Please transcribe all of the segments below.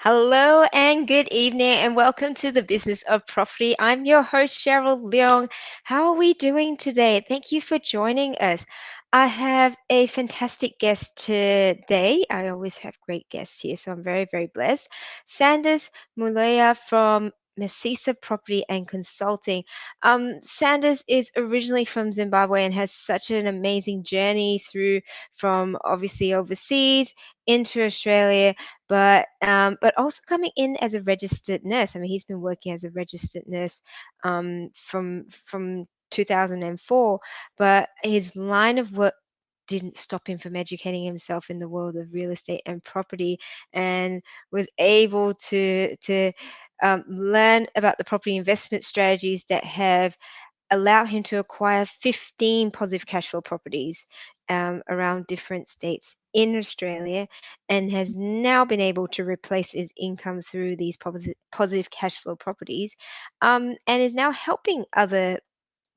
Hello and good evening, and welcome to the Business of Property. I'm your host, Cheryl Leong. How are we doing today? Thank you for joining us. I have a fantastic guest today. I always have great guests here, so I'm very, very blessed. Sanders Mulleya from Msisa Property and Consulting. Sanders is originally from Zimbabwe and has such an amazing journey through from obviously overseas into Australia, but also coming in as a registered nurse. I mean, he's been working as a registered nurse from 2004, but his line of work didn't stop him from educating himself in the world of real estate and property, and was able to learn about the property investment strategies that have allowed him to acquire 15 positive cash flow properties around different states in Australia, and has now been able to replace his income through these positive cash flow properties, and is now helping other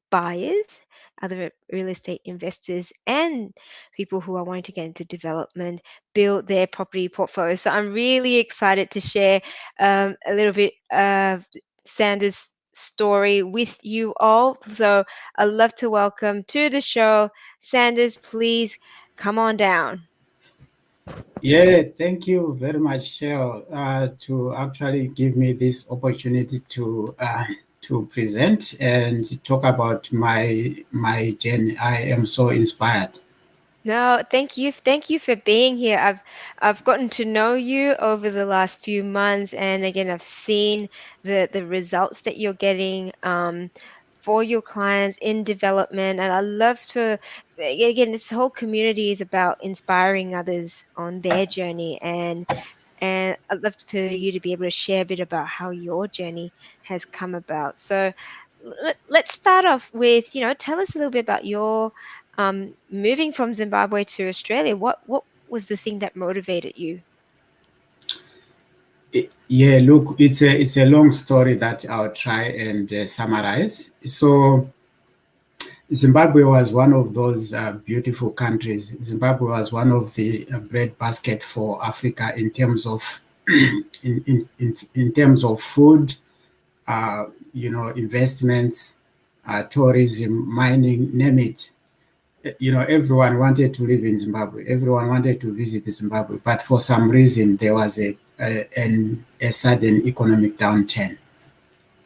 buyers, other real estate investors, and people who are wanting to get into development build their property portfolio. So I'm really excited to share a little bit of Sanders' story with you all. So I'd love to welcome to the show Sanders. Please come on down. Yeah, thank you very much, Cheryl, to actually give me this opportunity to present and talk about my journey. I am so inspired. No, thank you. Thank you for being here. I've gotten to know you over the last few months, and again, I've seen the results that you're getting for your clients in development. And I love to again, this whole community is about inspiring others on their journey, and I'd love for you to be able to share a bit about how your journey has come about. So let's start off with, tell us a little bit about your moving from Zimbabwe to Australia. What was the thing that motivated you? Yeah, look, it's a long story that I'll try and summarize. So Zimbabwe was one of those beautiful countries. Zimbabwe was one of the breadbasket for Africa in terms of in terms of food, investments, tourism, mining, name it. Everyone wanted to live in Zimbabwe. Everyone wanted to visit Zimbabwe, but for some reason there was a sudden economic downturn.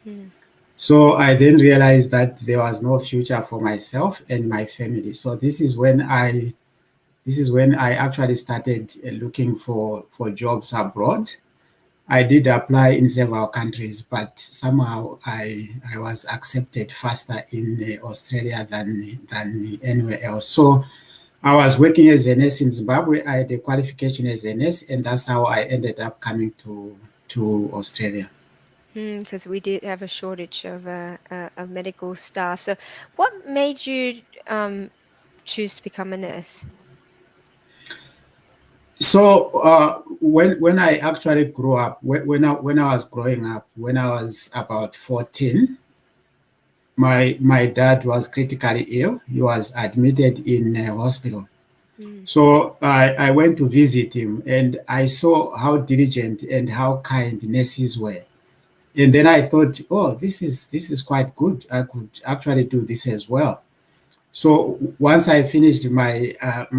Mm, So I then realized that there was no future for myself and my family. So this is when I actually started looking for jobs abroad. I did apply in several countries, but somehow I was accepted faster in Australia than anywhere else. So I was working as a nurse in Zimbabwe. I had a qualification as a nurse, and that's how I ended up coming to Australia. because we did have a shortage of medical staff. So, what made you choose to become a nurse? So when I actually grew up, when I was growing up, when I was about 14, my dad was critically ill. He was admitted in a hospital. Mm, So I went to visit him, and I saw how diligent and how kind nurses were. And then I thought, oh, this is quite good. I could actually do this as well. So once I finished my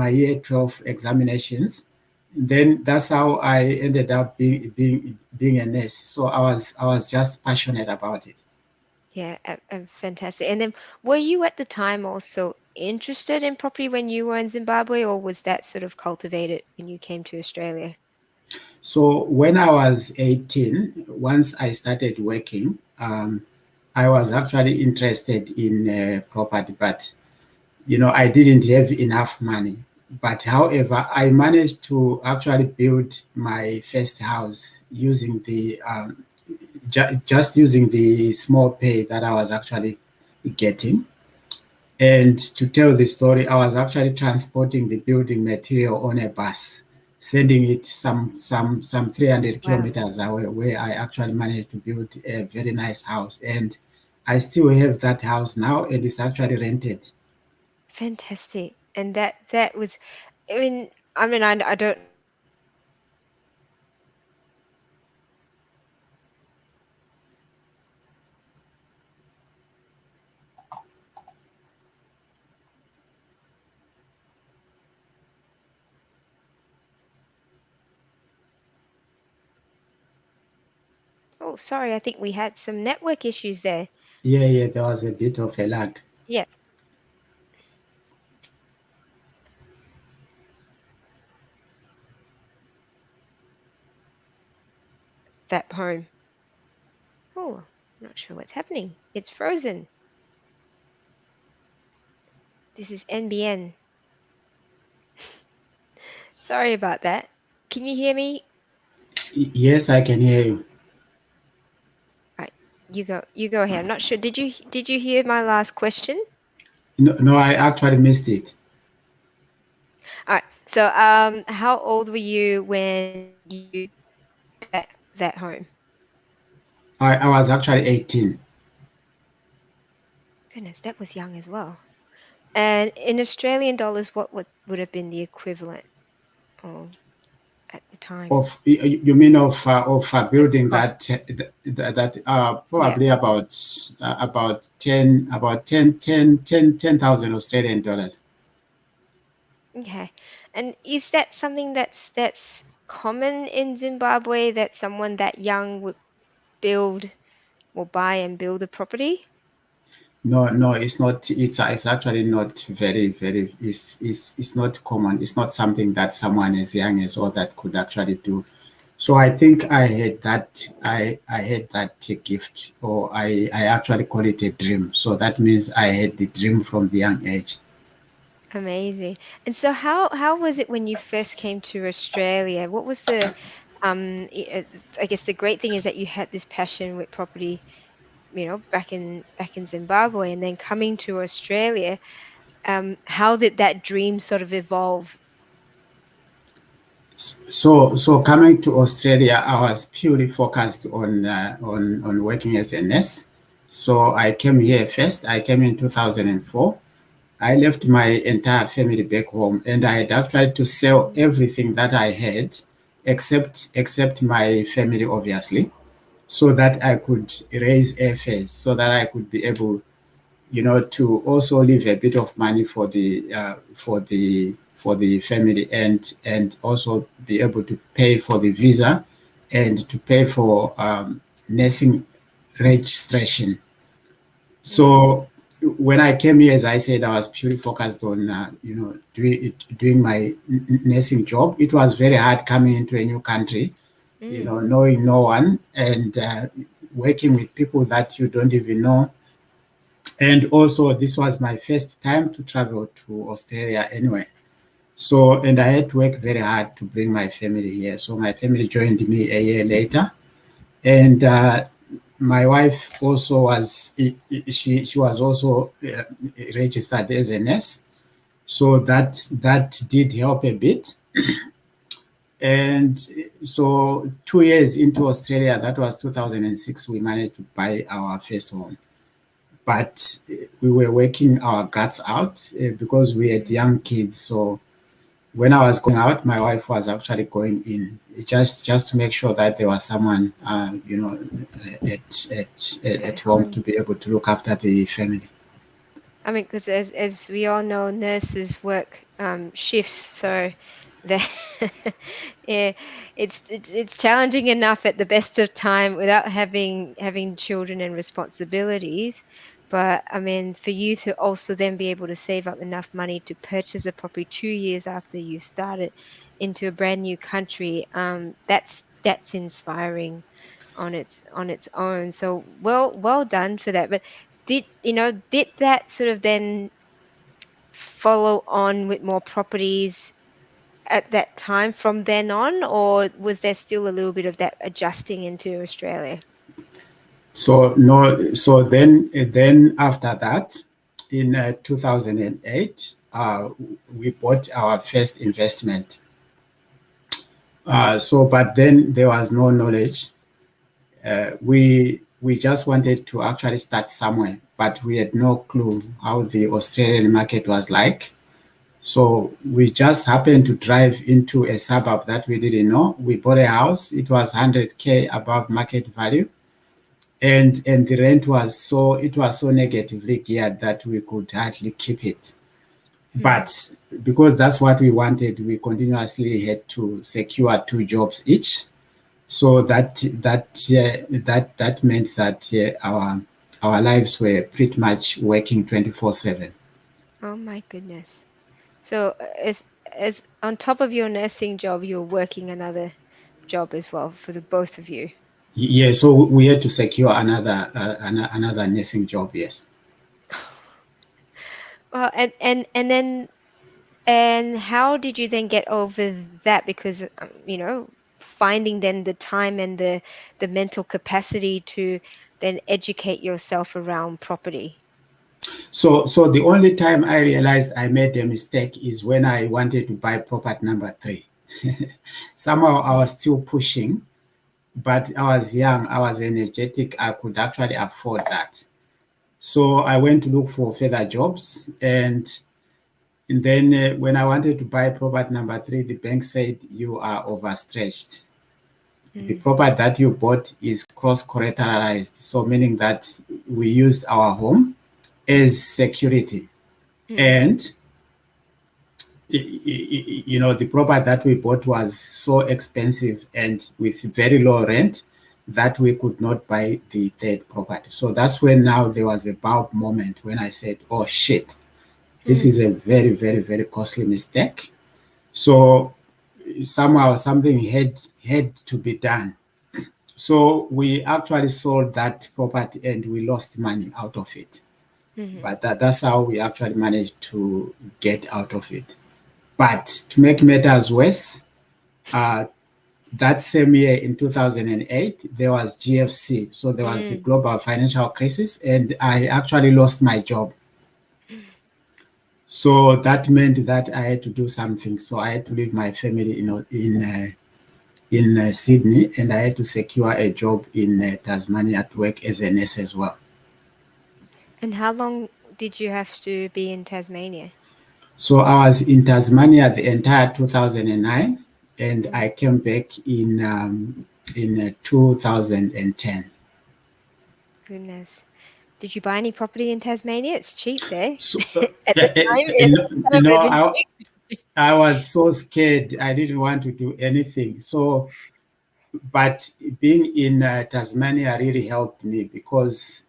year 12 examinations, then that's how I ended up being a nurse. So I was just passionate about it. yeah, fantastic. And then, were you at the time also interested in property when you were in Zimbabwe, or was that sort of cultivated when you came to Australia? So when I was 18, once I started working, I was actually interested in property, but I didn't have enough money. But however, I managed to actually build my first house using just using the small pay that I was actually getting. And to tell the story, I was actually transporting the building material on a bus, sending it some 300 Wow. kilometers away, where I actually managed to build a very nice house. And I still have that house now, and it's actually rented. Fantastic. And that was, I mean, I don't Oh, sorry, I think we had some network issues there. Yeah, there was a bit of a lag. Yeah, that home. Oh, not sure what's happening. It's frozen. This is NBN. Sorry about that. Can you hear me? Yes, I can hear you. Right, you go ahead. I'm not sure. Did you hear my last question? No, I actually missed it. All right. So, how old were you when you bought that home? I was actually 18. Goodness, that was young as well. And in Australian dollars, what would have been the equivalent oh, at the time? Of you mean of The building cost. that Yeah. probably about 10,000 Australian dollars. Okay. And is that something that's common in Zimbabwe that someone that young would build or buy and build a property? No, it's not. It's actually not very. It's not common. It's not something that someone as young as all that could actually do. So I think I had that. I had that gift, or I actually call it a dream. So that means I had the dream from the young age. Amazing. And so how was it when you first came to Australia? What was the I guess the great thing is that you had this passion with property, back in Zimbabwe, and then coming to Australia, how did that dream sort of evolve? So coming to Australia, I was purely focused on working as a nurse. So I came here first. I came in 2004. I left my entire family back home, and I had actually to sell everything that I had, except my family, obviously, so that I could raise airfares, so that I could be able, to also leave a bit of money for the family, and also be able to pay for the visa and to pay for nursing registration. Mm, So when I came here, as I said, I was purely focused on doing my nursing job. It was very hard coming into a new country, mm, knowing no one, and working with people that you don't even know. And also, this was my first time to travel to Australia anyway. So, and I had to work very hard to bring my family here. So my family joined me a year later, and my wife also she was also registered as a nurse, so that did help a bit. And so 2 years into Australia, that was 2006, we managed to buy our first home. But we were working our guts out because we had mm. young kids. So when I was going out, my wife was actually going in, just to make sure that there was someone, at At home home. to be able to look after the family. I mean, because as we all know, nurses work shifts, so the yeah, it's challenging enough at the best of time without having children and responsibilities. But I mean, for you to also then be able to save up enough money to purchase a property 2 years after you started into a brand new country, that's inspiring on its own. So well done for that. But did that sort of then follow on with more properties at that time from then on, or was there still a little bit of that adjusting into Australia? So no, so then after that, in 2008, we bought our first investment. But then there was no knowledge. We just wanted to actually start somewhere, but we had no clue how the Australian market was like. So we just happened to drive into a suburb that we didn't know. We bought a house. It was 100K above market value, and the rent was so negatively geared that we could hardly keep it. Hmm. But because that's what we wanted, we continuously had to secure two jobs each. So that meant that our lives were pretty much working 24/7. Oh my goodness. So as on top of your nursing job, you're working another job as well for the both of you. Yeah, so we had to secure another nursing job. Yes. Well, and how did you then get over that? Because finding then the time and the mental capacity to then educate yourself around property. So the only time I realized I made a mistake is when I wanted to buy property number three. Somehow I was still pushing, but I was young, I was energetic, I could actually afford that. So I went to look for further jobs, and then when I wanted to buy property number three, the bank said you are overstretched. The Mm, property that you bought is cross collateralized, so meaning that we used our home as security. mm, And the property that we bought was so expensive and with very low rent that we could not buy the third property. So that's when now there was a bulb moment when I said, oh shit, this mm, is a very, very, very costly mistake. So somehow something had to be done. So we actually sold that property and we lost money out of it. mm, But that's how we actually managed to get out of it. But to make matters worse, uh, that same year in 2008, there was GFC. So there was the mm. global financial crisis, and I actually lost my job. So that meant that I had to do something. So I had to leave my family in Sydney, and I had to secure a job in Tasmania to work as a nurse as well. And how long did you have to be in Tasmania? So I was in Tasmania the entire 2009, and Mm, I came back in 2010. goodness. Did you buy any property in Tasmania? It's cheap there. So At the yeah, time, at the time it would have been I cheap. I was so scared. I didn't want to do anything. So, but being in Tasmania really helped me because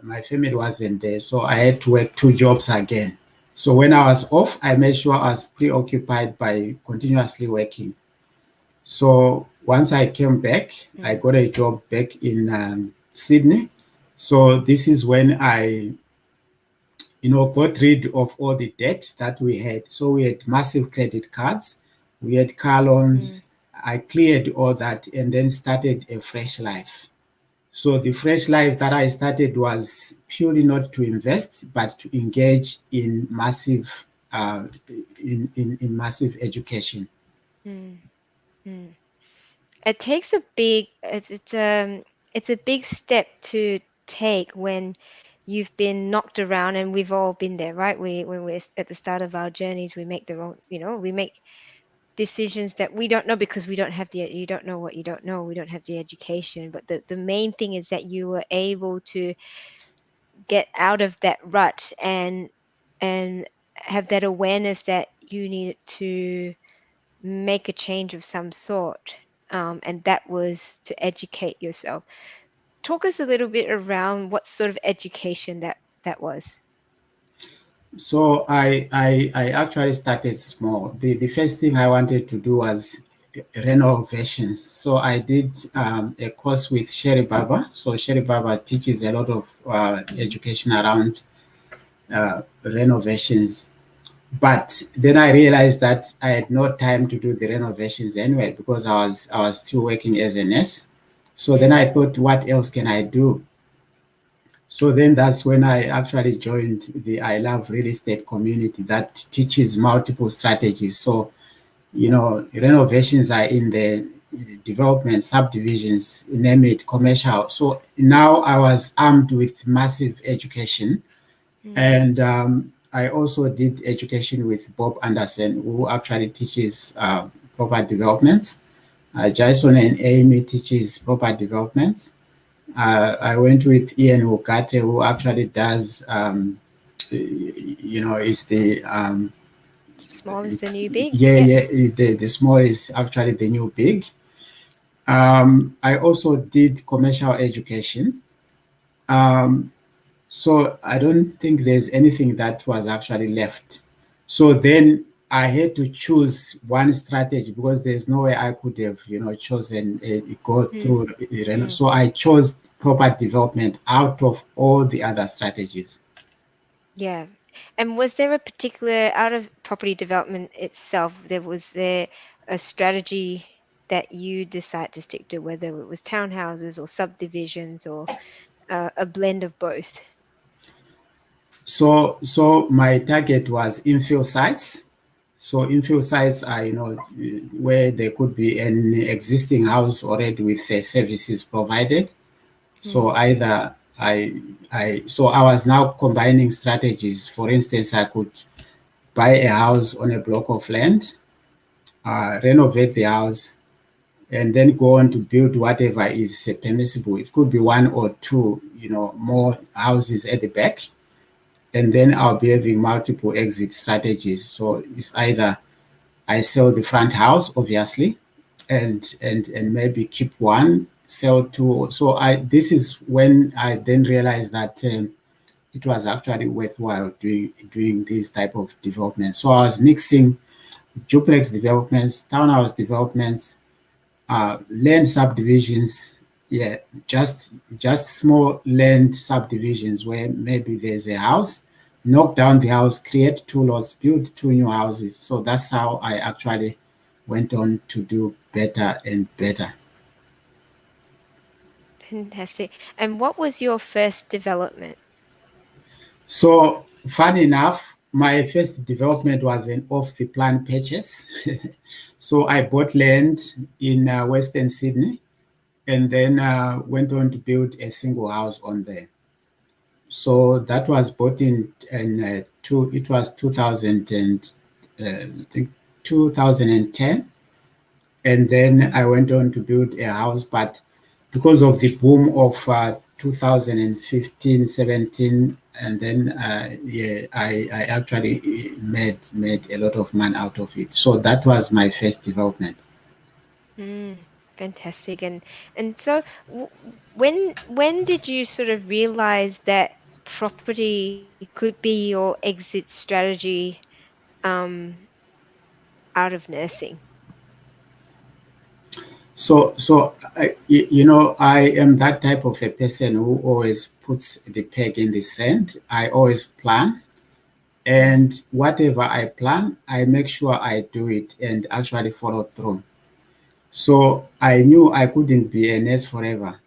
my family wasn't there. So I had to work two jobs again. So when I was off, I made sure I was preoccupied by continuously working. So once I came back, I Mm, got a job back in Sydney. So this is when I got rid of all the debt that we had. So we had massive credit cards, we had car mm, loans. I cleared all that and then started a fresh life. So the fresh life that I started was purely not to invest, but to engage in massive in massive education. mm, mm. It takes a big it's a big step to take when you've been knocked around, and we've all been there, right? When we're at the start of our journeys, we make the wrong, we make decisions that we don't know because we don't have the you don't know what you don't know. We don't have the education, but the main thing is that you were able to get out of that rut and have that awareness that you needed to make a change of some sort, and that was to educate yourself. Talk us a little bit around what sort of education that was. So I actually started small. The first thing I wanted to do was renovations. So I did a course with Sherry Baba. So Sherry Baba teaches a lot of education around renovations. But then I realized that I had no time to do the renovations anyway because I was still working as a nurse. So then Mm, I thought, what else can I do? So then that's when I actually joined the I Love Real Estate community that teaches multiple strategies. So, renovations are in the development subdivisions, name it, commercial. So now I was armed with massive education. mm, And I also did education with Bob Anderson, who actually teaches property developments. Jason and Amy teaches property developments. I went with Ian Wukate, who actually does, is the small is the new big. yeah, Yep. yeah, the small is actually the new big. I also did commercial education. Um, so I don't think there's anything that was actually left. So then I had to choose one strategy because there's no way I could have, chosen go Mm, through. mm, So I chose property development out of all the other strategies. yeah. And was there a particular, out of property development itself, there a strategy that you decide to stick to, whether it was townhouses or subdivisions or a blend of both? So my target was infill sites. So infill sites are, where there could be an existing house already with the services provided. Mm, So either I was now combining strategies. For instance, I could buy a house on a block of land, renovate the house, and then go on to build whatever is permissible. It could be one or two, more houses at the back, and then I'll be having multiple exit strategies. So it's either I sell the front house, obviously, and maybe keep one, sell two. So I this is when I then realized that it was actually worthwhile doing this type of development. So I was mixing duplex developments, townhouse developments, land subdivisions. Yeah, just small land subdivisions where maybe there's a house, knock down the house, create two lots, build two new houses. So that's how I actually went on to do better and better. fantastic. And what was your first development? So fun enough, my first development was an off the plan purchase. So I bought land in Western Sydney and then went on to build a single house on there. So that was bought it was 2000 and I think 2010, and then I went on to build a house. But because of the boom of 2015, 17, and then yeah, I actually made a lot of money out of it. So that was my first development. Mm, fantastic. And so when did you sort of realize that property could be your exit strategy um, out of nursing? I am that type of a person who always puts the peg in the sand. I always plan, Mm, and whatever I plan, I make sure I do it and actually follow through. So I knew I couldn't be a nurse forever.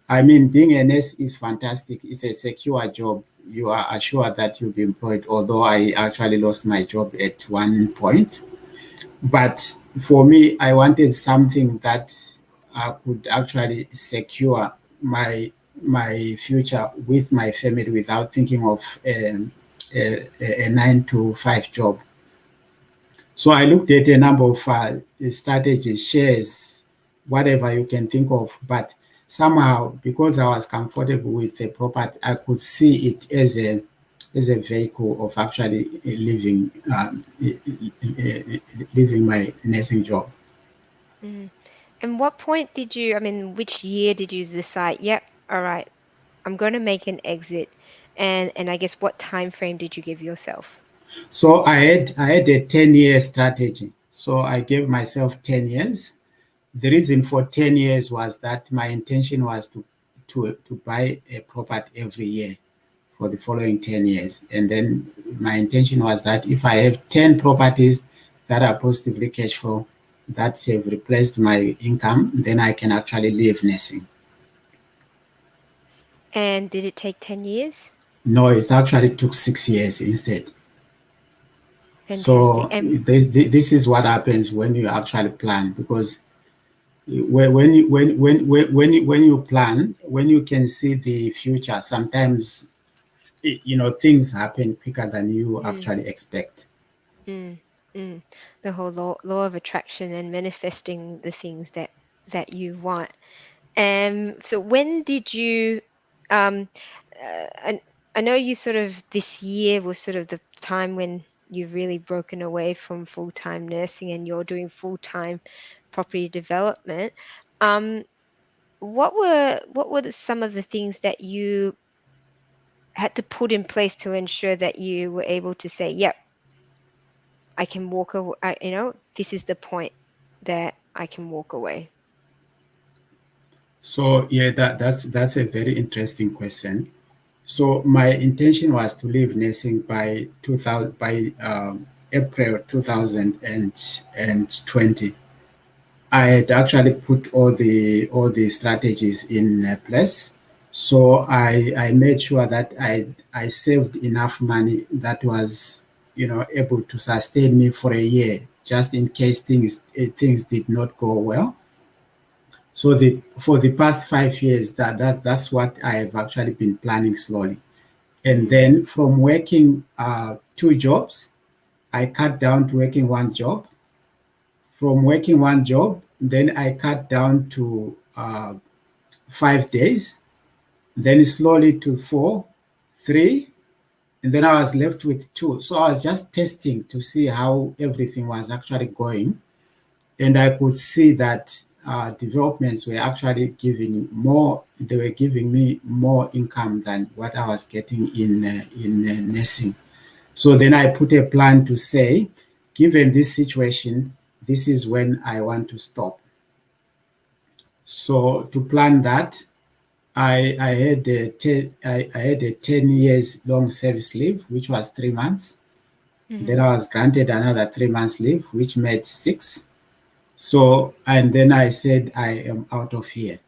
I mean, being a nurse is fantastic. It's a secure job. You are assured that you'll be employed, although I actually lost my job at one point. But for me, I wanted something that could actually secure my future with my family without thinking of a 9 to 5 job. So I looked at a number of strategies, shares, whatever you can think of. But somehow, because I was comfortable with the property, I could see it as a vehicle of actually living my nursing job. mm. And what point did you, I mean, which year did you decide, yep, all right, I'm going to make an exit? And I guess what time frame did you give yourself? So I had a 10-year strategy. So I gave myself 10 years. The reason for 10 years was that my intention was to buy a property every year for the following 10 years. And then my intention was that if I have 10 properties that are positively cash flow, that have replaced my income, then I can actually leave nursing. And did it take 10 years? No, it actually took 6 years instead. Fantastic. So this is what happens when you actually plan, because when you plan, when you can see the future, sometimes things happen quicker than you Mm, actually expect. mm, mm. The whole law of attraction and manifesting the things that you want. So when did you, um, I, I know you sort of, this year was sort of the time when you've really broken away from full-time nursing and you're doing full-time property development. Um, what were some of the things that you had to put in place to ensure that you were able to say, "Yep, I can walk away. This is the point that I can walk away." So yeah, that's a very interesting question. So my intention was to leave nursing by 2000 by April 2020. I had actually put all the strategies in place. So I made sure that I saved enough money that was able to sustain me for a year, just in case things did not go well. So the for the past 5 years, that's what I have actually been planning slowly. And Mm, then from working two jobs, I cut down to working one job. From working one job, then I cut down to 5 days, then slowly to four, three, and then I was left with two. So I was just testing to see how everything was actually going. And I could see that developments were actually they were giving me more income than what I was getting in nursing. So then I put a plan to say, given this situation, this is when I want to stop. So to plan that, I had a 10 years long service leave, which was 3 months. Then mhm. I was granted another 3 months leave, which made six. So and then I said I am out of here.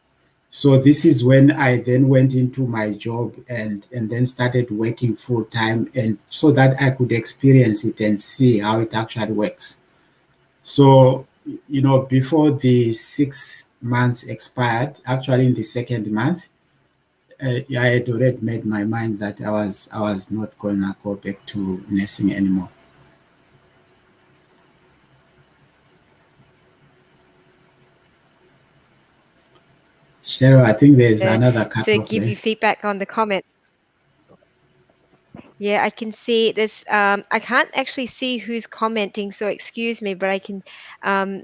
So this is when I then went into my job and then started working full time, and so that I could experience it and see how it actually works. So before the 6 months expired, actually in the second month, I had already made my mind that I was not gonna go back to nursing anymore. Cheryl, I think there's Uh, another cut to off give there. you feedback on the comments. Yeah, I can see this. I can't actually see who's commenting, so excuse me, but I can.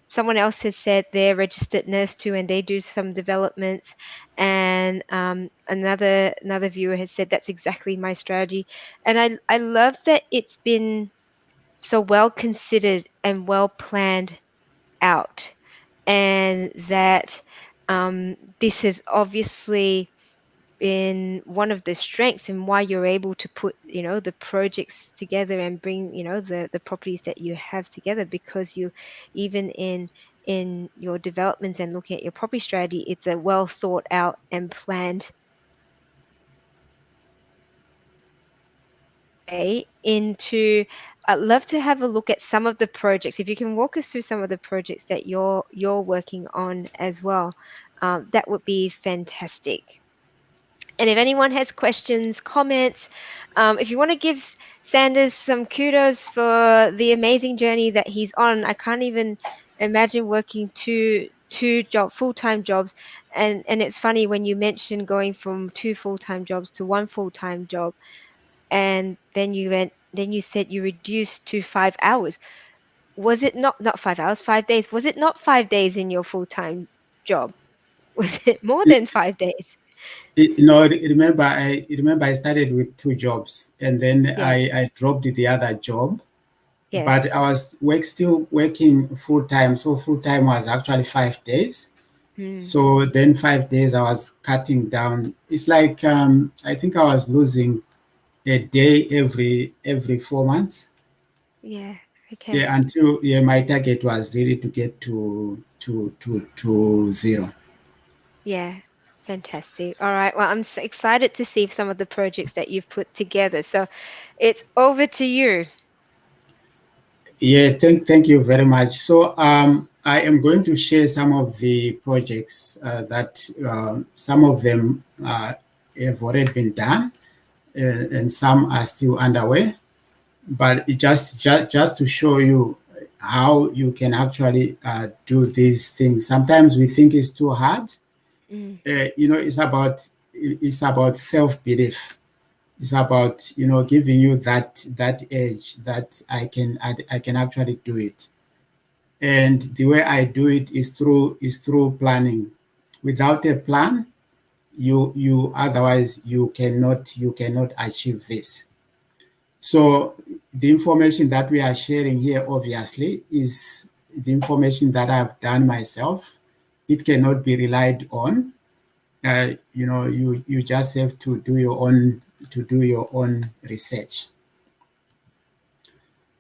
Someone else has said they're registered nurse too, and they do some developments. And another viewer has said that's exactly my strategy. And I love that it's been so well considered and well planned out, and that this has obviously been one of the strengths and why you're able to put the projects together and bring the properties that you have together, because you, even in your developments and looking at your property strategy, it's a well thought out and planned way into. I'd love to have a look at some of the projects. If you can walk us through some of the projects that you're working on as well, that would be fantastic. And if anyone has questions, comments, if you want to give Sanders some kudos for the amazing journey that he's on, I can't even imagine working two full-time jobs. And it's funny when you mentioned going from two full-time jobs to one full-time job, and then you said you reduced to 5 hours. Was it not 5 hours, 5 days? Was it not 5 days in your full-time job? Was it more than 5 days? Remember I started with two jobs, and then Yes, I dropped the other job, but yes. I was still working full time. So full time was actually 5 days. Mm. So then 5 days I was cutting down. It's like I think I was losing a day every 4 months. Yeah. Okay. Yeah, until my target was really to get to zero. Yeah. Fantastic. All right. Well, I'm so excited to see some of the projects that you've put together. So it's over to you. Yeah, thank you very much. So I am going to share some of the projects that some of them have already been done, and some are still underway. But just to show you how you can actually do these things. Sometimes we think it's too hard. Mm, It's about self belief. It's about giving you that edge that I can actually do it. And the way I do it is through planning. Without a plan, you otherwise you cannot achieve this. So the information that we are sharing here obviously is the information that I've done myself. It cannot be relied on. You just have to do your own research.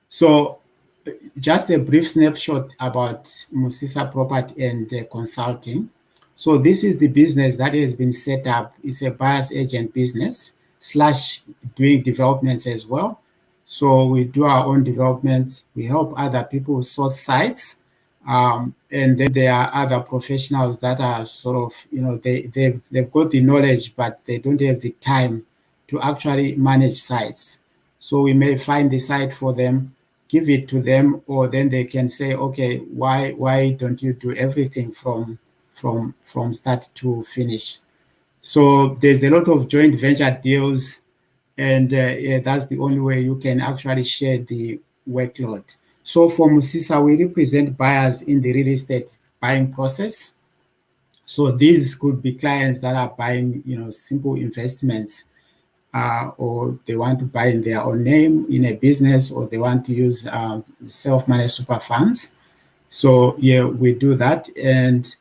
So just a brief snapshot about Msisa Property and Consulting. So this is the business that has been set up. It's a buyer's agent business slash doing developments as well. So we do our own developments. We help other people source sites. And then there are other professionals that are sort of, they've got the knowledge, but they don't have the time to actually manage sites. So we may find the site for them, give it to them, or then they can say, okay, why don't you do everything from start to finish? So there's a lot of joint venture deals, and that's the only way you can actually share the workload. So for Msisa, we represent buyers in the real estate buying process. So these could be clients that are buying, simple investments, or they want to buy in their own name in a business, or they want to use self-managed super funds. So yeah, we do that. And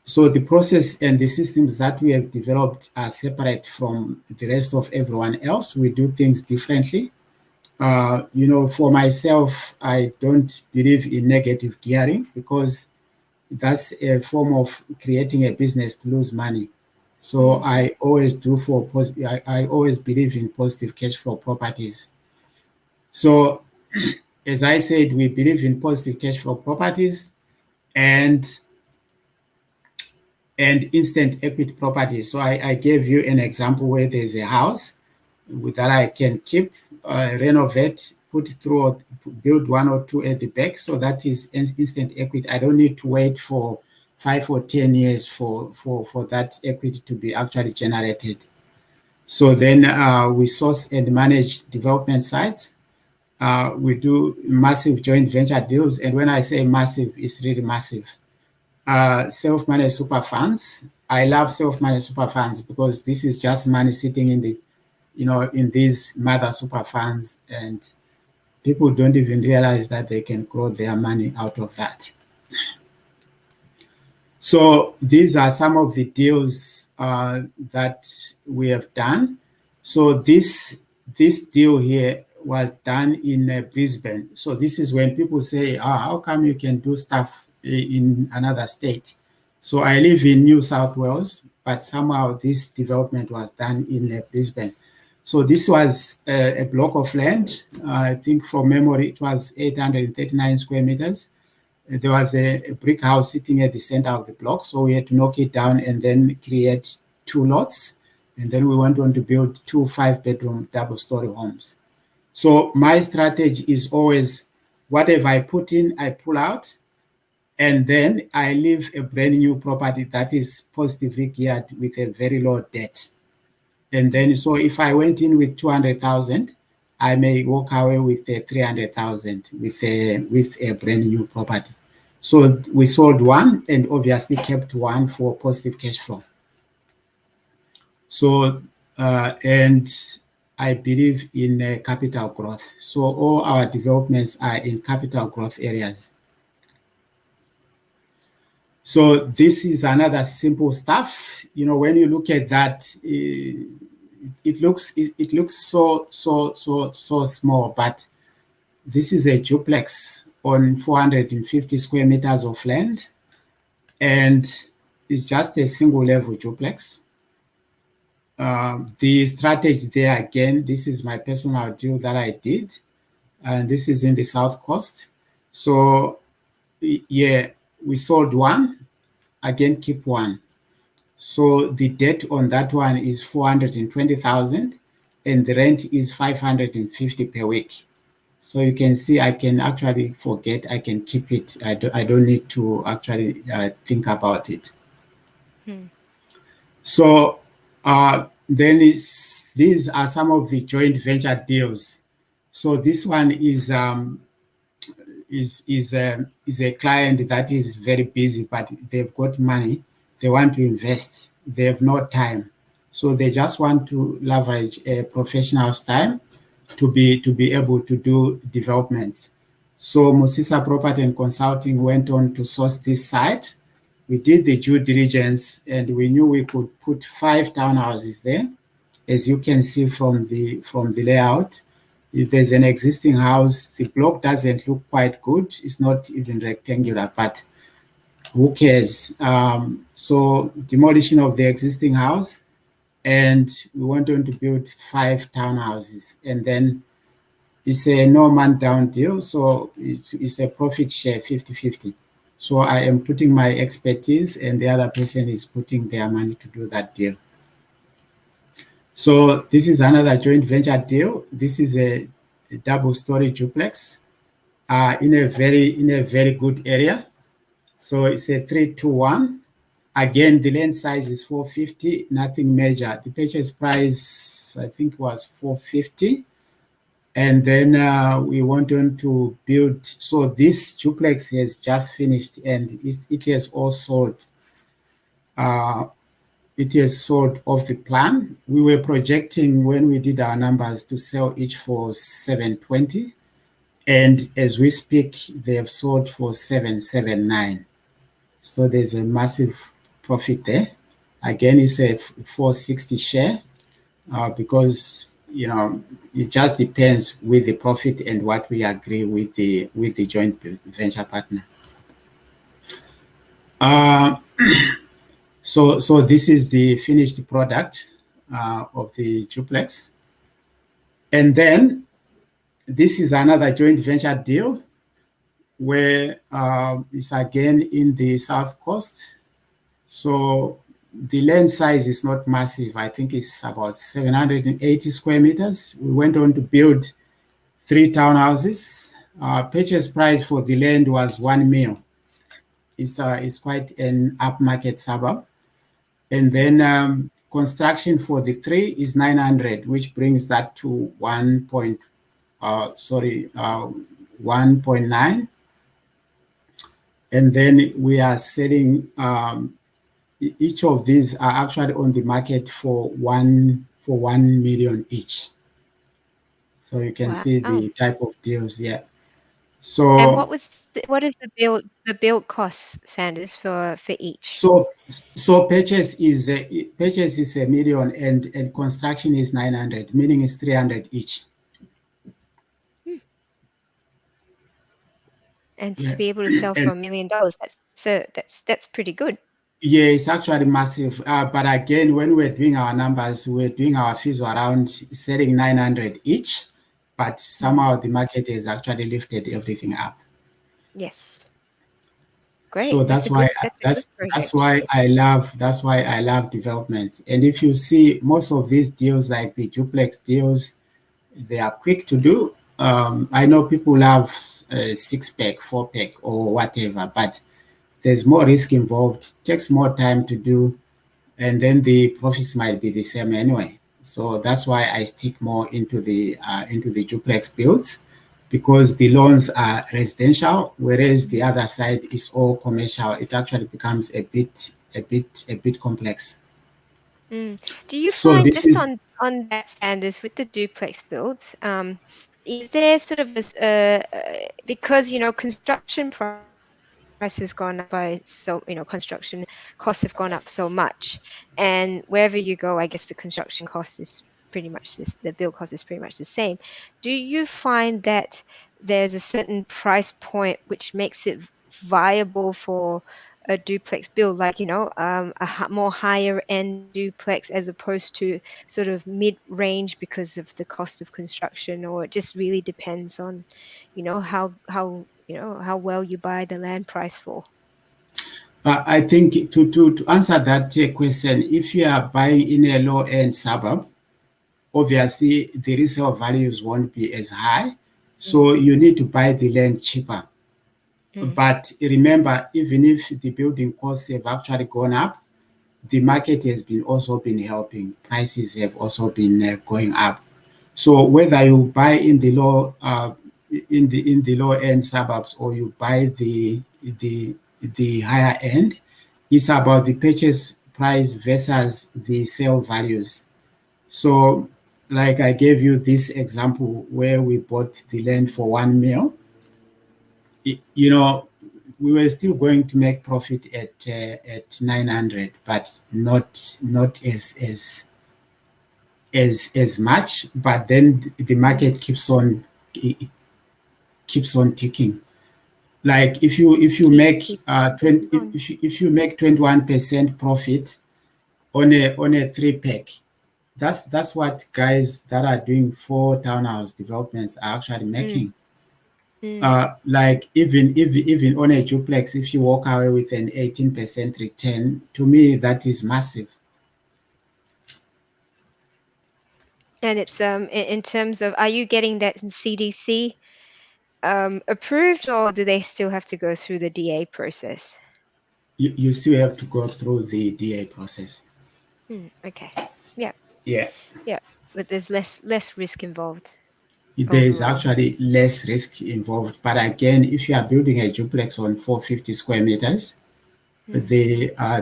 so the process and the systems that we have developed are separate from the rest of everyone else. We do things differently. For myself, I don't believe in negative gearing, because that's a form of creating a business to lose money. So I always I always believe in positive cash flow properties. So as I said, we believe in positive cash flow properties and instant equity properties. So I gave you an example where there's a house that I can keep, renovate, put through, build one or two at the back. So that is instant equity. I don't need to wait for 5 or 10 years for that equity to be actually generated. So then we source and manage development sites. We do massive joint venture deals. And when I say massive, it's really massive. Self-managed super funds. I love self-managed super funds because this is just money sitting in these mother super funds, and people don't even realize that they can grow their money out of that. So these are some of the deals that we have done. So this deal here was done in Brisbane. So this is when people say, how come you can do stuff in another state? So I live in New South Wales, but somehow this development was done in Brisbane. So this was a block of land. I think from memory, it was 839 square meters. There was a brick house sitting at the center of the block. So we had to knock it down and then create 2 lots. And then we went on to build 2 5-bedroom double-story homes. So my strategy is always, whatever I put in, I pull out. And then I leave a brand new property that is positively geared with a very low debt. And then, so if I went in with 200,000, I may walk away with 300,000 with a brand new property. So we sold one and obviously kept one for positive cash flow. So, and I believe in capital growth. So all our developments are in capital growth areas. So this is another simple stuff. When you look at that, it looks so small, but this is a duplex on 450 square meters of land, and it's just a single level duplex. The strategy there, again, this is my personal deal that I did, and this is in the South Coast. So yeah, we sold one, again keep one. So the debt on that one is 420,000, and the rent is 550 per week. So you can see I can actually forget, I can keep it. I don't need to actually think about it. So then these are some of the joint venture deals. So this one is a client that is very busy, but they've got money. they want to invest. They have no time. So they just want to leverage a professional's time to be able to do developments. So Msisa Property and Consulting went on to source this site. We did the due diligence and we knew we could put 5 townhouses there. As you can see from the layout, there's an existing house. The block doesn't look quite good. It's not even rectangular, but who cares? So demolition of the existing house, and we went on to build 5 townhouses, and then it's a no man down deal, so it's a profit share 50-50. So I am putting my expertise and the other person is putting their money to do that deal. So this is another joint venture deal. This is a double-story duplex in a very good area. So it's a 3-2-1. Again, the land size is 450, nothing major. The purchase price, I think, was 450. And then we went on to build. So this duplex has just finished and it has all sold. It has sold off the plan. We were projecting when we did our numbers to sell each for 720. And as we speak, they have sold for 779. So there's a massive profit there. Again, it's a 460 share because it just depends with the profit and what we agree with the joint venture partner. So this is the finished product of the duplex, and then this is another joint venture deal where it's again in the South Coast. So the land size is not massive. I think it's about 780 square meters. We went on to build 3 townhouses. Purchase price for the land was 1 million. It's quite an upmarket suburb. And then construction for the 3 is 900, which brings that to 1.9. And then we are selling. Each of these are actually on the market for 1 million each. So you can see the type of deals. Yeah. So and what is the build cost, Sanders, for each? So purchase is a million and construction is 900, meaning it's 300 each. And to be able to sell for $1 million, that's pretty good. Yeah, it's actually massive. But again, when we're doing our numbers, we're doing our fees around selling 900 each, but somehow the market has actually lifted everything up. Yes. Great. So that's why I love development. And if you see most of these deals, like the duplex deals, they are quick to do. I know people love 6-pack, 4-pack, or whatever, but there's more risk involved. It takes more time to do, and then the profits might be the same anyway. So that's why I stick more into the duplex builds, because the loans are residential, whereas the other side is all commercial. It actually becomes a bit complex. Do you find on that, Sanders, with the duplex builds, is there sort of because construction prices gone up construction costs have gone up so much, and wherever you go, I guess the construction cost is pretty much the build cost is pretty much the same. Do you find that there's a certain price point which makes it viable for a duplex build, like a more higher end duplex as opposed to sort of mid-range because of the cost of construction, or it just really depends on how well you buy the land price for? I think to answer that question, if you are buying in a low end suburb, obviously the resale values won't be as high, so you need to buy the land cheaper. But remember, even if the building costs have actually gone up, the market has also been helping. Prices have also been going up. So whether you buy in the low in the low end suburbs or you buy the higher end, It's about the purchase price versus the sale values. So, like I gave you this example where we bought the land for 1 mil, you know, we were still going to make profit at 900, but not as much. But then the Mm. market keeps on ticking. Like if you make Keep 20, on. if you make 21% profit on a three pack, that's what guys that are doing 4 townhouse developments are actually Mm. making. Mm. Like even on a duplex, if you walk away with an 18% return, to me that is massive. And it's in terms of, are you getting that CDC approved, or do they still have to go through the DA process? You still have to go through the DA process. Okay. Yeah. Yeah, Yeah. But there's less risk involved there is overall. actually less risk involved. But again, if you are building a duplex on 450 square meters, Mm.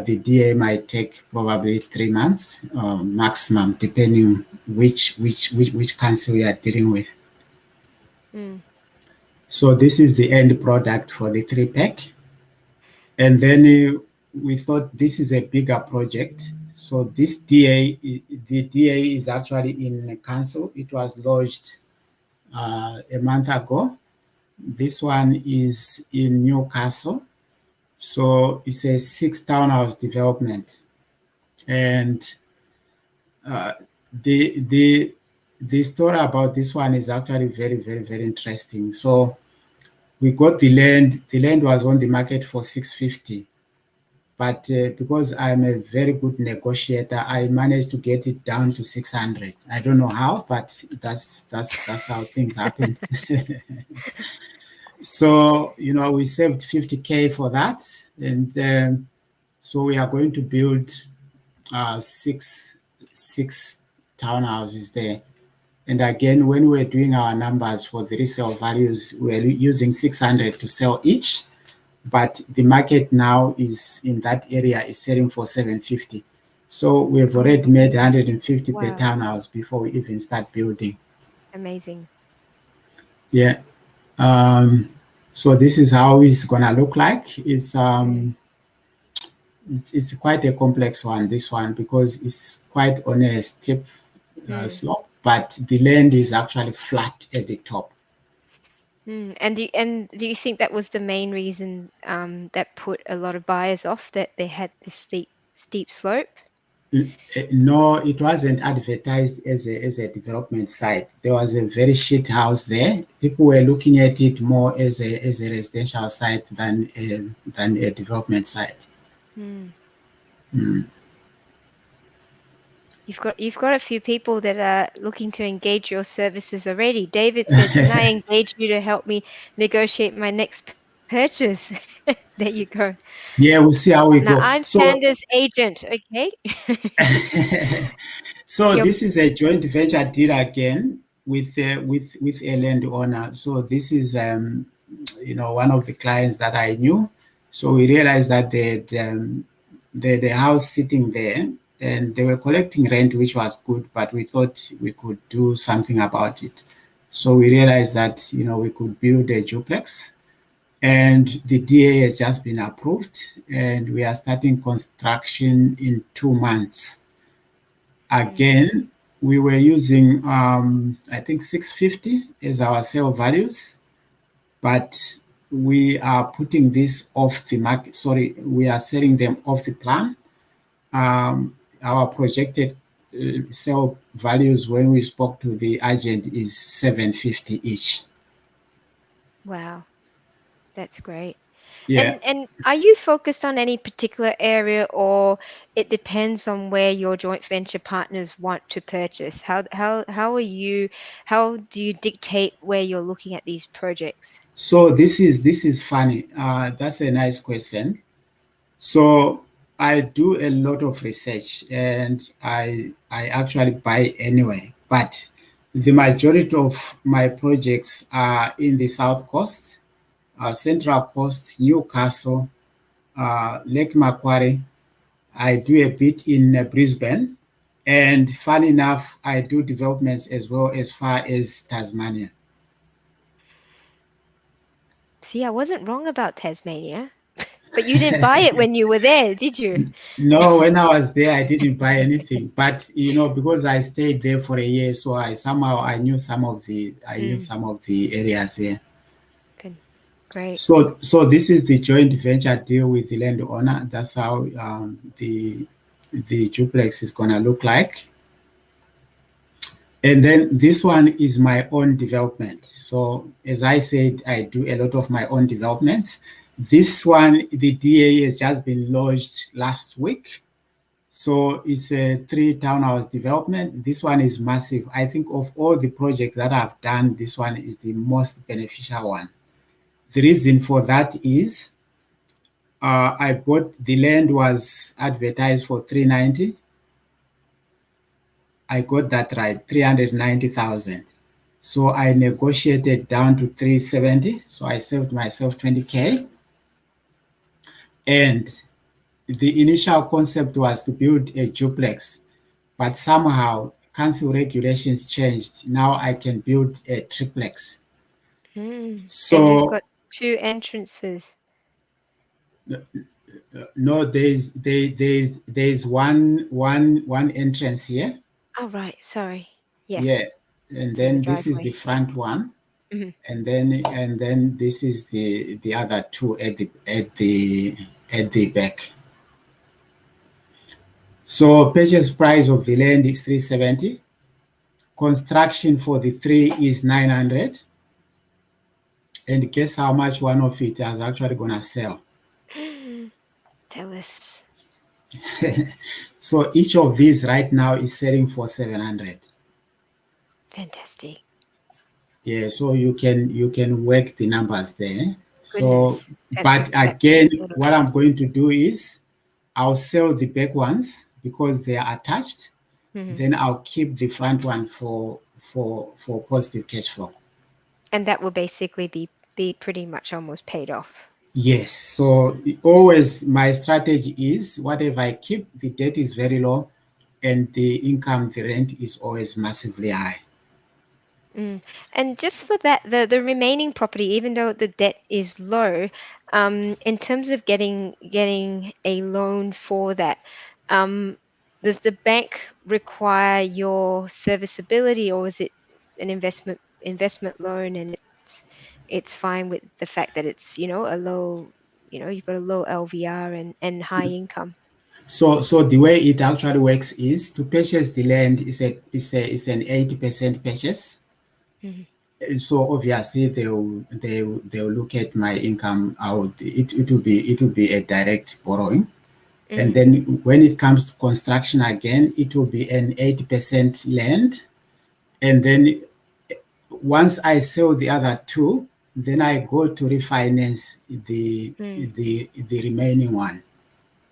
the DA might take probably 3 months maximum, depending which council you are dealing with. Mm. So this is the end product for the three pack. And then we thought this is a bigger project. So this the DA is actually in council. It was lodged a month ago. This one is in Newcastle. So it's a 6 townhouse development. And uh, the the the story about this one is actually very, very, very interesting. So we got the land. The land was on the market for 650. But because I'm a very good negotiator, I managed to get it down to 600. I don't know how, but that's how things happen. So we saved 50K for that, and so we are going to build six townhouses there. And again, when we're doing our numbers for the resale values, we're using 600 to sell each, but the market now is in that area is selling for 750. So we've Oh, already made 150 per wow. townhouse before we even start building. Amazing. Yeah. Um, so this is how it's gonna look like. Mm. It's quite a complex one, this one, because it's quite on a steep Mm. slope, but the land is actually flat at the top. And do you think that was the main reason that put a lot of buyers off, that they had this steep slope? No, it wasn't advertised as a development site. There was a very shit house there. People were looking at it more as a residential site than a development site. Mm. Mm. You've got a few people that are looking to engage your services already. David says, "Can I engage you to help me negotiate my next purchase?" There you go. Yeah, we'll see how Now we I'm go. So, Sanders' agent, okay? so You're this is a joint venture deal again with a landowner. So this is one of the clients that I knew. So we realized that the house sitting there, and they were collecting rent, which was good, but we thought we could do something about it. So we realized that we could build a duplex, and the DA has just been approved, and we are starting construction in 2 months. mm, Again, we were using I think 650 as our sale values, but we are putting this off the market. Sorry, we are selling them off the plan. Our projected sale values when we spoke to the agent is 750 each. wow, that's great. Yeah. And are you focused on any particular area, or it depends on where your joint venture partners want to purchase? How do you dictate where you're looking at these projects? So this is funny. That's a nice question. So I do a lot of research, and I actually buy anyway. But the majority of my projects are in the South Coast, Central Coast, Newcastle, Lake Macquarie. I do a bit in Brisbane. And fun enough, I do developments as well as far as Tasmania. See, I wasn't wrong about Tasmania, but you didn't buy it when you were there, did you? No, when I was there, I didn't buy anything. But because I stayed there for a year, so I knew Mm, some of the areas here. good. Great. So this is the joint venture deal with the landowner. That's how the duplex is gonna look like. And then this one is my own development. So as I said, I do a lot of my own developments. This one, the DA has just been launched last week. So it's a 3 townhouse development. This one is massive. I think of all the projects that I've done, this one is the most beneficial one. The reason for that is I bought the land was advertised for 390. I got that right, 390,000. So I negotiated down to 370. So I saved myself 20K. And the initial concept was to build a duplex, but somehow council regulations changed. Now I can build a triplex. And you've So got two entrances. no, there's one entrance here. Oh, right. Sorry. Yes, Yeah. And to the then this is the driveway. front one. Hmm. And then this is the other two at the back. So purchase price of the land is 370. Construction for the three is 900. And guess how much one of it is actually gonna sell? Tell us. So each of these right now is selling for 700. Fantastic. Yeah, so you can work the numbers there. So, Goodness. but That again, makes a lot of what I'm going to do is I'll sell the back ones because they are attached. hmm Then I'll keep the front one for positive cash flow. And that will basically be pretty much almost paid off. Yes. So always my strategy is whatever I keep, the debt is very low and the income, the rent is always massively high. Mm. And just for that, the remaining property, even though the debt is low, in terms of getting a loan for that, um, does the bank require your serviceability, or is it an investment loan, and it's fine with the fact that it's a low, you've got a low LVR and high income. So the way it actually works is to purchase the land is an 80% purchase. Hmm. So obviously they'll look at my income out. It will be a direct borrowing. And Hmm. then when it comes to construction again, it will be an 80% land. And then once I sell the other two, then I go to refinance the remaining one.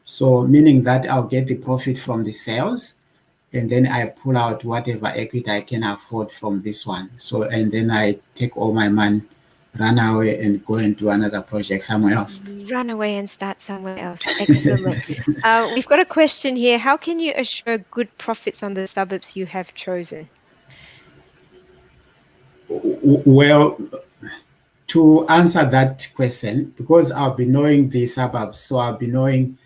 So meaning that I'll get the profit from the sales and then I pull out whatever equity I can afford from this one. So and then I take all my money, run away and go and do another project somewhere else. Run away and start somewhere else. Excellent. We've got a question here. How can you assure good profits on the suburbs you have chosen? Well, to answer that question, because I'll be knowing the suburbs, so I'll be knowing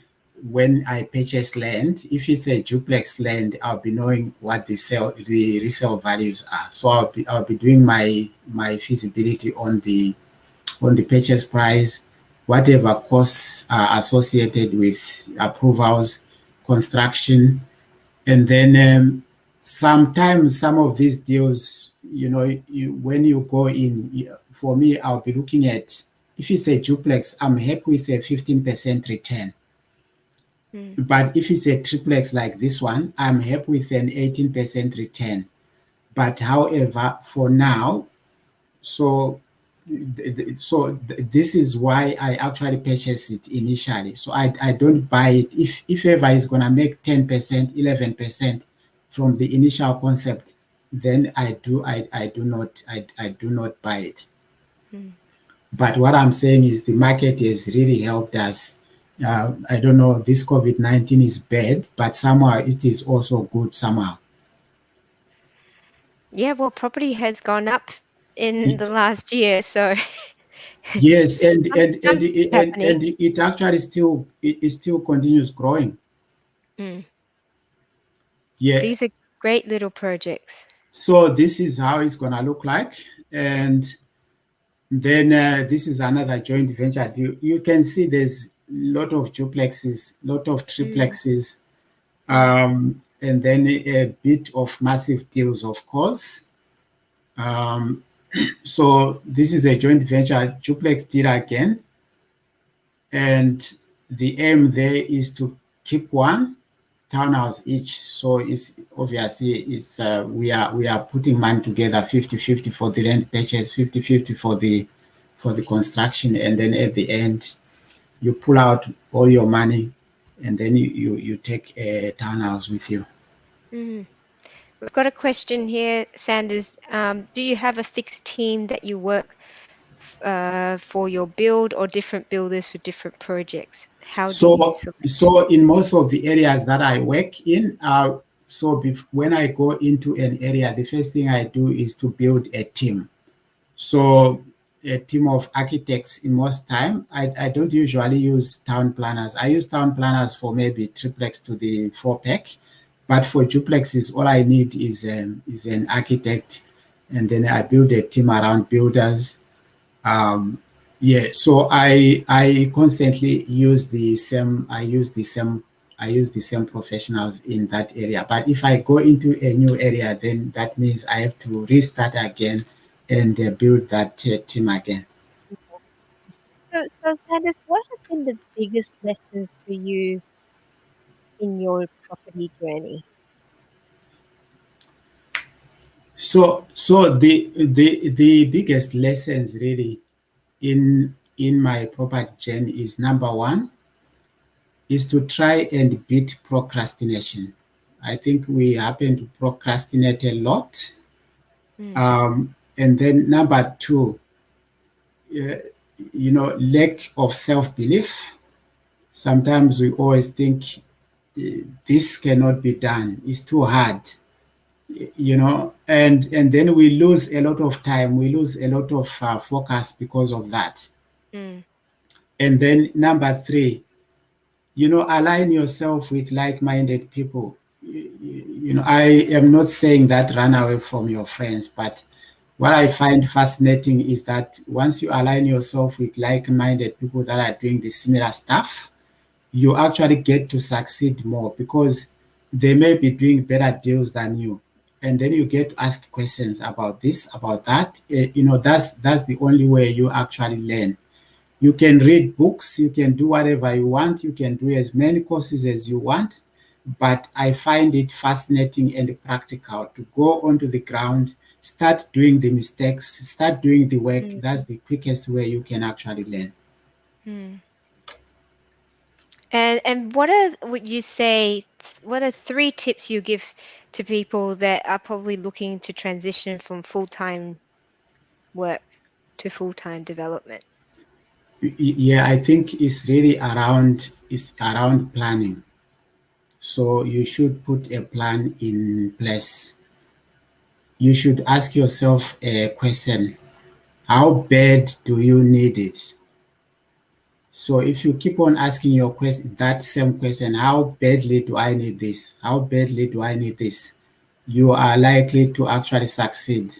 when I purchase land, if it's a duplex land, I'll be knowing what the resale values are. So I'll be doing my feasibility on the purchase price, whatever costs are associated with approvals, construction, and then sometimes some of these deals, when you go in, for me, I'll be looking at if it's a duplex, I'm happy with a 15% return. Mm, But if it's a triplex like this one, I'm happy with an 18% return. But however, for now, so this is why I actually purchased it initially. So I don't buy it if ever it's gonna make 10%, 11% from the initial concept, then I do not buy it. mm, But what I'm saying is the market has really helped us I don't know, this COVID-19 is bad, but somehow it is also good somehow. Yeah, well, property has gone up in It, the last year, so yes, something's happening. and it actually it still continues growing. Mm. Yeah. These are great little projects. So this is how it's gonna look like, and then this is another joint venture. You can see there's a lot of duplexes, lot of Mm, triplexes, mm, and then a bit of massive deals, of course. Um, so this is a joint venture duplex deal again, and the aim there is to keep one townhouse each. So it's obviously it's we are putting money together 50-50 for the land purchase, 50-50 for the construction, and then at the end you pull out all your money, and then you take a townhouse with you. mm. We've got a question here, Sanders. Do you have a fixed team that you work for your build, or different builders for different projects? How do you So, select? so in most of the areas that I work in, when I go into an area, the first thing I do is to build a team. So a team of architects in most time. I don't usually use town planners. I use town planners for maybe triplex to the four pack, but for duplexes, all I need is an architect, and then I build a team around builders. um, yeah, so I constantly use the same. I use the same professionals in that area. But if I go into a new area, then that means I have to restart again and build that team again. So Sanders, what have been the biggest lessons for you in your property journey? So the biggest lessons really in my property journey is number one is to try and beat procrastination. I think we happen to procrastinate a lot. Mm, And then number two, lack of self belief. Sometimes we always think this cannot be done, it's too hard, and then we lose a lot of time, we lose a lot of focus because of that. mm, And then number three, align yourself with like-minded people. I am not saying that run away from your friends, but what I find fascinating is that once you align yourself with like-minded people that are doing the similar stuff, you actually get to succeed more because they may be doing better deals than you. And then you get to ask questions about this, about that. That's the only way you actually learn. You can read books, you can do whatever you want, you can do as many courses as you want, but I find it fascinating and practical to go onto the ground, start doing the mistakes, start doing the work. mm, That's the quickest way you can actually learn. mm. And what are would you say? What are three tips you give to people that are probably looking to transition from full-time work to full-time development? Yeah, I think it's around planning. So you should put a plan in place. You should ask yourself a question: how bad do you need it? So if you keep on asking your question, that same question, how badly do I need this? How badly do I need this? You are likely to actually succeed.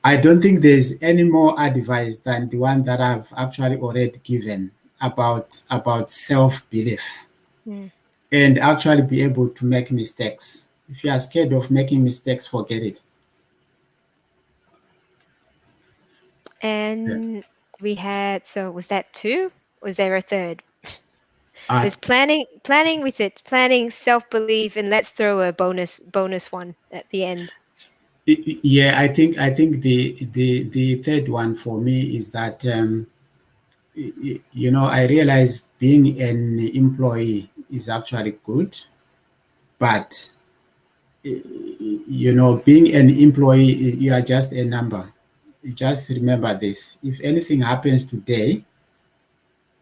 I don't think there's any more advice than the one that I've actually already given about self-belief Mm. and actually be able to make mistakes. If you are scared of making mistakes, forget it. Yeah. And we had, so was that two? Was there a third? Uh, There's planning with it, planning, self-belief, and let's throw a bonus one at the end. yeah, I think the third one for me is that I realize being an employee is actually good, but being an employee, you are just a number. just remember this: if anything happens today,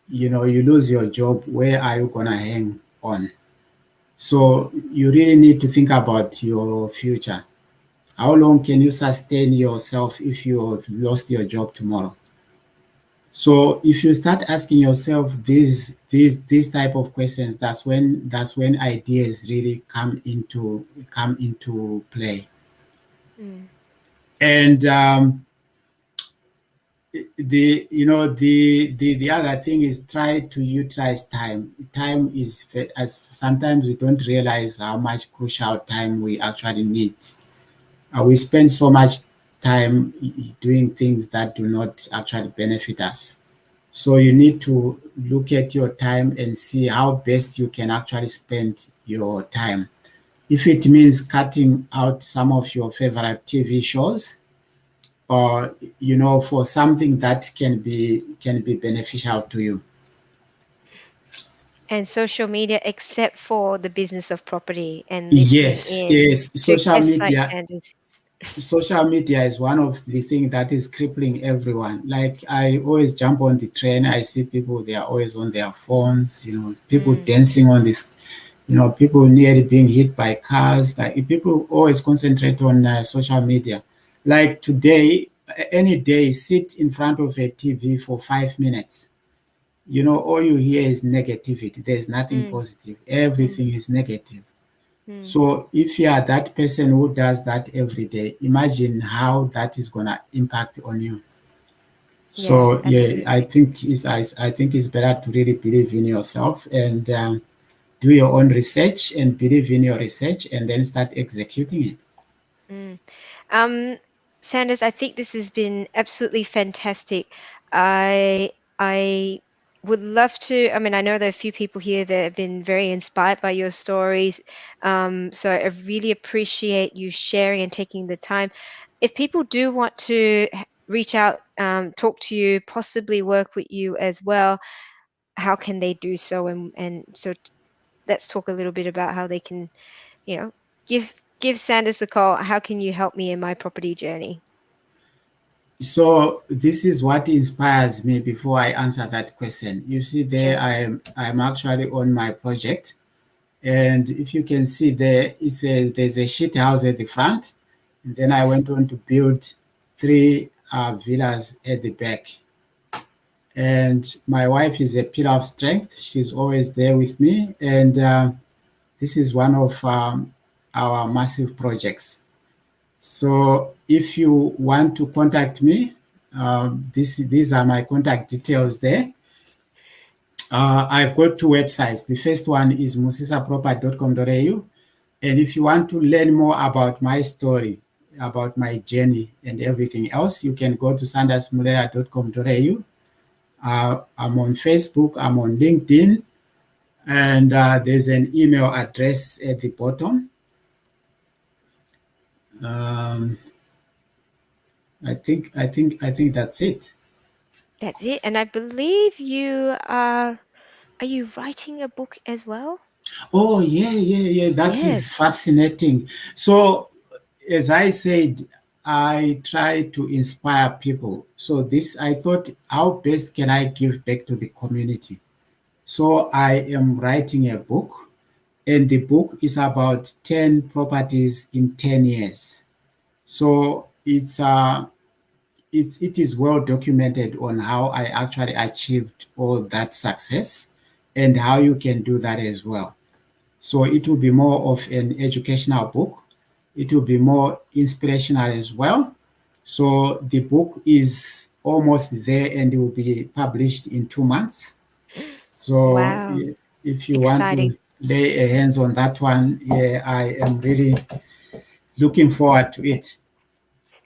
you lose your job, where are you gonna hang on? So you really need to think about your future. How long can you sustain yourself if you have lost your job tomorrow? So if you start asking yourself these type of questions, that's when ideas really come into play. Mm. And the other thing is, try to utilize time. Time is as sometimes we don't realize how much crucial time we actually need. We spend so much time doing things that do not actually benefit us. So you need to look at your time and see how best you can actually spend your time. If it means cutting out some of your favorite TV shows, or for something that can be beneficial to you. And social media, except for the business of property and listening Yes, in yes. to guests like Sanders. Social media is one of the things that is crippling everyone. Like, I always jump on the train, I see people, they are always on their phones, people Mm, dancing on this, people nearly being hit by cars. Like, people always concentrate on social media. Like today, any day, sit in front of a TV for 5 minutes. All you hear is negativity. There's nothing mm, positive. mm, Everything is negative. mm. So if you are that person who does that every day, imagine how that is gonna impact on you. Yeah, So yeah, I absolutely. think it's better to really believe in yourself and do your own research and believe in your research and then start executing it. Mm. Um, Sanders, I think this has been absolutely fantastic. I would love to. I mean, I know there are a few people here that have been very inspired by your stories. So I really appreciate you sharing and taking the time. If people do want to reach out, talk to you, possibly work with you as well, how can they do so? And so let's talk a little bit about how they can, you know, give give Sanders a call. How can you help me in my property journey? So this is what inspires me before I answer that question. You see there, Sure. I'm actually on my project. And if you can see there, there's a sheet house at the front. And then I went on to build three villas at the back. And my wife is a pillar of strength. She's always there with me. And this is one of our massive projects. So if you want to contact me, these are my contact details there. I've got two websites. The first one is musisaproper.com.au. And if you want to learn more about my story, about my journey and everything else, you can go to sandersmulleya.com.au. I'm on Facebook, I'm on LinkedIn, and there's an email address at the bottom. Um, I think that's it. That's it. And I believe you are you writing a book as well? Oh yeah, yeah, yeah. That is Yes. fascinating. So, as I said, I try to inspire people. So this, I thought, how best can I give back to the community? So I am writing a book, and the book is about 10 properties in 10 years. So it is well documented on how I actually achieved all that success and how you can do that as well. So it will be more of an educational book. It will be more inspirational as well. So the book is almost there and it will be published in 2 months. So Wow. if you want Exciting. to lay a hands on that one, yeah, I am really looking forward to it.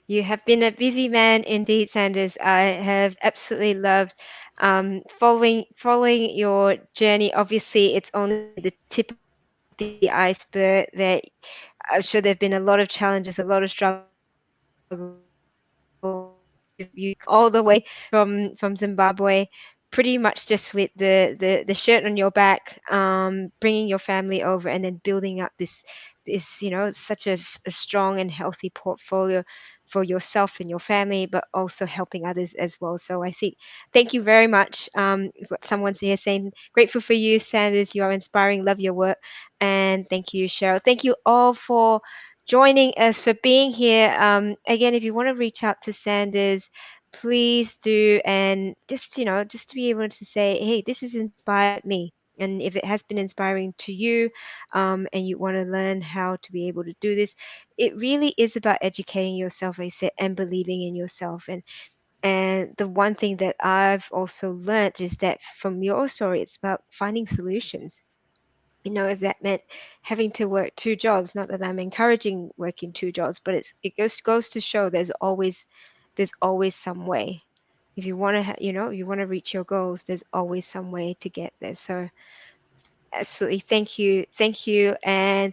You have been a busy man indeed, Sanders. I have absolutely loved following your journey. Obviously, it's only the tip of the iceberg. That I'm sure there've been a lot of challenges, a lot of struggles. You've all the way from Zimbabwe, pretty much just with the shirt on your back, bringing your family over, and then building up this such a strong and healthy portfolio for yourself and your family, but also helping others as well. So I think thank you very much. We've got someone here saying grateful for you, Sanders. You are inspiring. Love your work, and thank you, Cheryl. Thank you all for joining us, for being here. Again, if you want to reach out to Sanders, please do, and just just to be able to say, hey, this has inspired me. And if it has been inspiring to you, and you want to learn how to be able to do this, it really is about educating yourself, I said, and believing in yourself. And the one thing that I've also learned is that from your story, it's about finding solutions. If that meant having to work two jobs, not that I'm encouraging working two jobs, but it goes to show there's always some way. If you want to you want to reach your goals, there's always some way to get there. So absolutely, thank you, and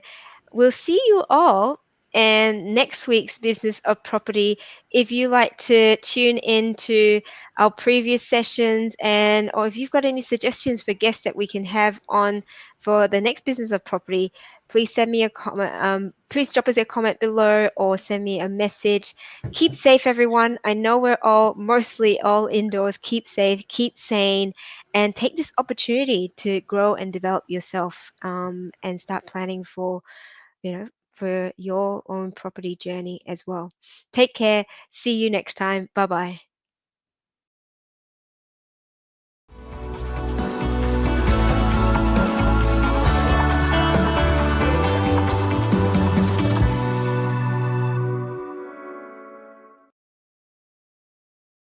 we'll see you all in next week's Business of Property. If you like to tune into our previous sessions, and or if you've got any suggestions for guests that we can have on for the next Business of Property, please send me a comment. Please drop us a comment below or send me a message. Keep safe, everyone. I know we're all mostly all indoors. Keep safe, keep sane, and take this opportunity to grow and develop yourself, and start planning for your own property journey as well. Take care. See you next time. Bye bye.